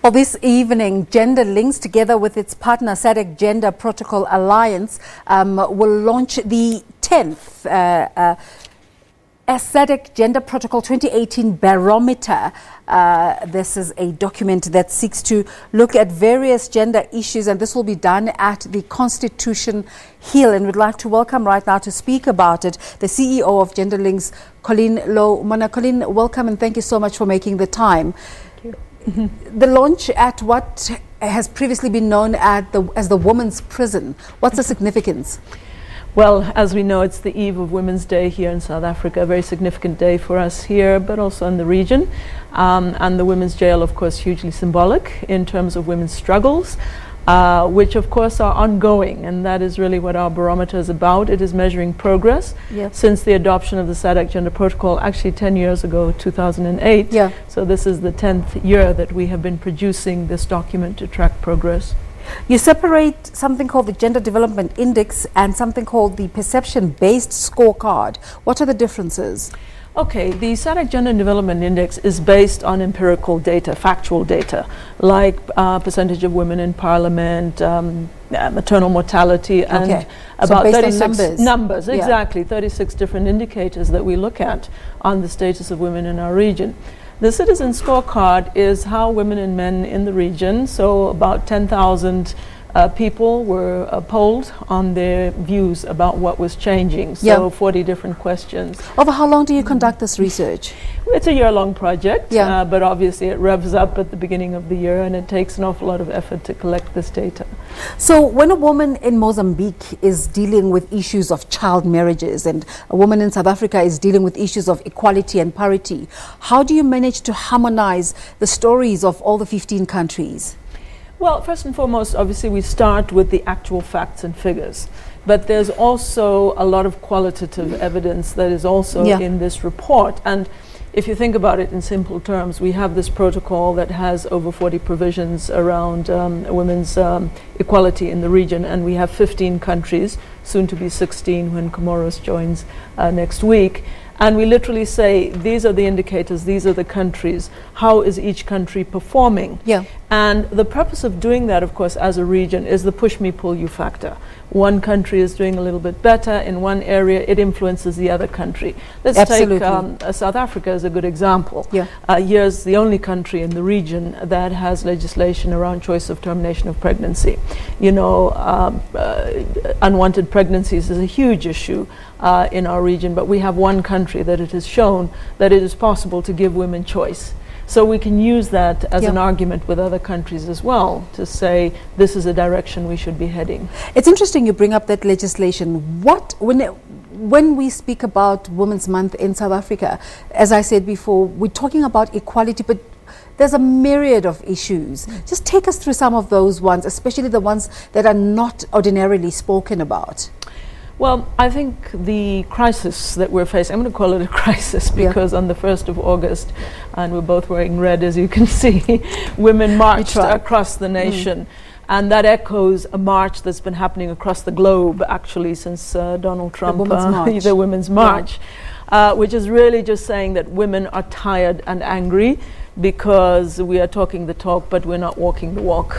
Well, this evening, Gender Links, together with its partner SADC Gender Protocol Alliance, will launch the 10th SADC Gender Protocol 2018 Barometer. This is a document that seeks to look at various gender issues, and this will be done at the Constitution Hill. And we'd like to welcome right now to speak about it the CEO of Gender Links, Colleen Morna. Colleen, welcome, and thank you so much for making the time. Thank you. The launch at what has previously been known as the Women's Prison. What's the significance? Well, as we know, it's the eve of Women's Day here in South Africa, a very significant day for us here, but also in the region. And the Women's Jail, of course, hugely symbolic in terms of women's struggles, which, of course, are ongoing. And that is really what our barometer is about. It is measuring progress since the adoption of the SADC Gender Protocol, actually 10 years ago, 2008. Yeah. So this is the 10th year that we have been producing this document to track progress. You separate something called the Gender Development Index and something called the Perception-Based Scorecard. What are the differences? Okay, the SADC Gender Development Index is based on empirical data, factual data, like percentage of women in parliament, maternal mortality, and about 36 numbers, exactly, 36 different indicators that we look at on the status of women in our region. The Citizen Scorecard is how women and men in the region, so about 10,000 people were polled on their views about what was changing, so 40 different questions. Over how long do you conduct this research? It's a year-long project, but obviously it revs up at the beginning of the year, and it takes an awful lot of effort to collect this data. So when a woman in Mozambique is dealing with issues of child marriages and a woman in South Africa is dealing with issues of equality and parity, how do you manage to harmonize the stories of all the 15 countries? Well, first and foremost, obviously, we start with the actual facts and figures. But there's also a lot of qualitative evidence that is also in this report. And if you think about it in simple terms, we have this protocol that has over 40 provisions around women's equality in the region. And we have 15 countries, soon to be 16 when Comoros joins next week. And we literally say, these are the indicators, these are the countries, how is each country performing? And the purpose of doing that, of course, as a region is the push me, pull you factor. One country is doing a little bit better in one area, it influences the other country. Let's take South Africa as a good example. Here's the only country in the region that has legislation around choice of termination of pregnancy. You know, unwanted pregnancies is a huge issue in our region, but we have one country that it has shown that it is possible to give women choice. So we can use that as an argument with other countries as well to say this is a direction we should be heading. It's interesting you bring up that legislation. When we speak about Women's Month in South Africa, as I said before, we're talking about equality, but there's a myriad of issues. Just take us through some of those ones, especially the ones that are not ordinarily spoken about. Well, I think the crisis that we're facing, I'm going to call it a crisis because on the 1st of August, and we're both wearing red as you can see, women marched across the nation. And that echoes a march that's been happening across the globe actually since Donald Trump, the Women's March, which is really just saying that women are tired and angry because we are talking the talk, but we're not walking the walk,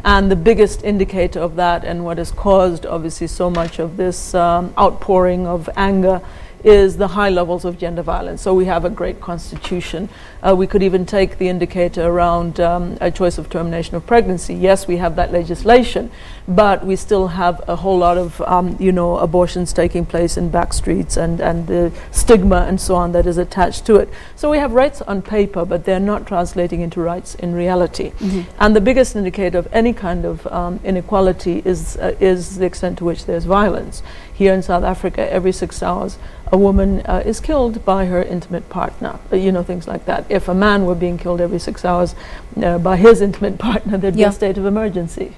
And the biggest indicator of that, and what has caused obviously so much of this outpouring of anger, is the high levels of gender violence. So we have a great constitution. We could even take the indicator around a choice of termination of pregnancy. Yes, we have that legislation, but we still have a whole lot of abortions taking place in back streets and the stigma and so on that is attached to it. So we have rights on paper, but they're not translating into rights in reality. And the biggest indicator of any kind of inequality is the extent to which there's violence. Here in South Africa, every 6 hours, a woman is killed by her intimate partner, things like that. If a man were being killed every 6 hours by his intimate partner, there'd be a state of emergency,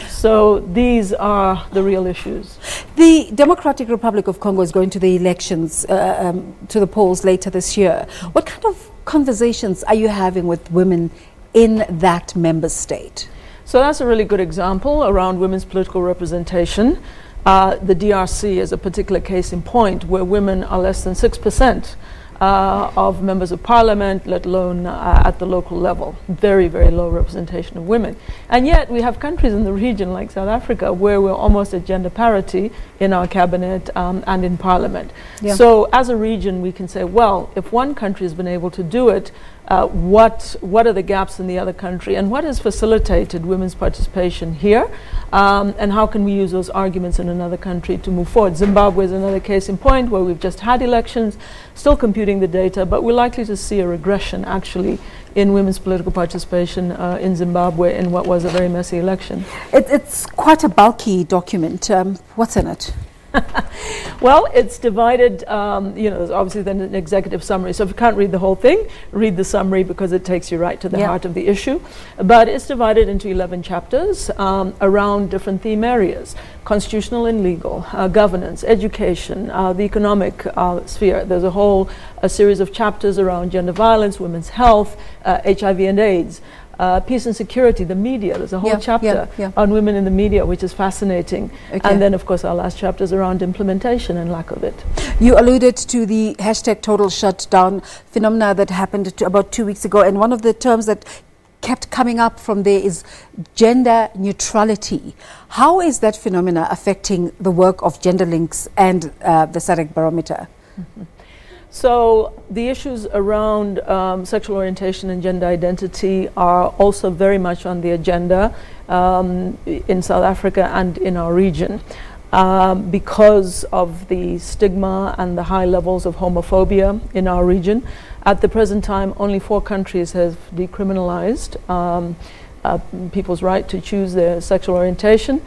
So these are the real issues. The Democratic Republic of Congo is going to the elections, to the polls later this year. What kind of conversations are you having with women in that member state? So that's a really good example around women's political representation. The DRC is a particular case in point where women are less than 6% of members of parliament, let alone at the local level. Very, very low representation of women. And yet we have countries in the region like South Africa where we're almost at gender parity in our cabinet and in parliament. Yeah. So as a region we can say, well, if one country has been able to do it, what are the gaps in the other country, and what has facilitated women's participation here, and how can we use those arguments in another country to move forward? Zimbabwe is another case in point where we've just had elections, still computing the data, but we're likely to see a regression actually in women's political participation in Zimbabwe in what was a very messy election. It's quite a bulky document. What's in it? Well, it's divided, there's obviously then an executive summary. So if you can't read the whole thing, read the summary because it takes you right to the heart of the issue. But it's divided into 11 chapters around different theme areas: constitutional and legal, governance, education, the economic sphere. There's a series of chapters around gender violence, women's health, HIV and AIDS. Peace and security, the media. There's a whole chapter on women in the media, which is fascinating. Okay. And then, of course, our last chapter is around implementation and lack of it. You alluded to the hashtag total shutdown phenomena that happened about 2 weeks ago, and one of the terms that kept coming up from there is gender neutrality. How is that phenomena affecting the work of Gender Links and the SADC Barometer? Mm-hmm. So the issues around sexual orientation and gender identity are also very much on the agenda in South Africa and in our region because of the stigma and the high levels of homophobia in our region. At the present time, only 4 countries have decriminalized people's right to choose their sexual orientation.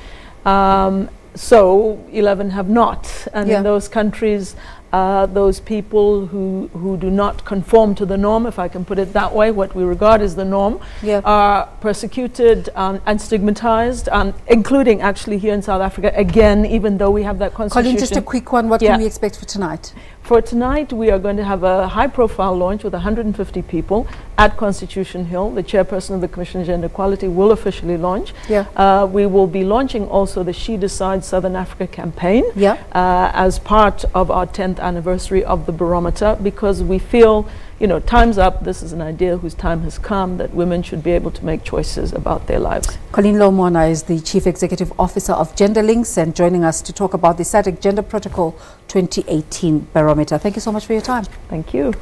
So 11 have not. And in those countries, those people who do not conform to the norm, if I can put it that way, what we regard as the norm, are persecuted and stigmatized, including actually here in South Africa, again, even though we have that constitution. Colleen, just a quick one. What can we expect for tonight? For tonight, we are going to have a high-profile launch with 150 people at Constitution Hill. The chairperson of the Commission on Gender Equality will officially launch. We will be launching also the She Decides Southern Africa campaign as part of our 10th anniversary of the Barometer, because we feel, time's up. This is an idea whose time has come, that women should be able to make choices about their lives. Colleen Morna is the Chief Executive Officer of Gender Links and joining us to talk about the SADC Gender Protocol 2018 Barometer. Thank you so much for your time. Thank you.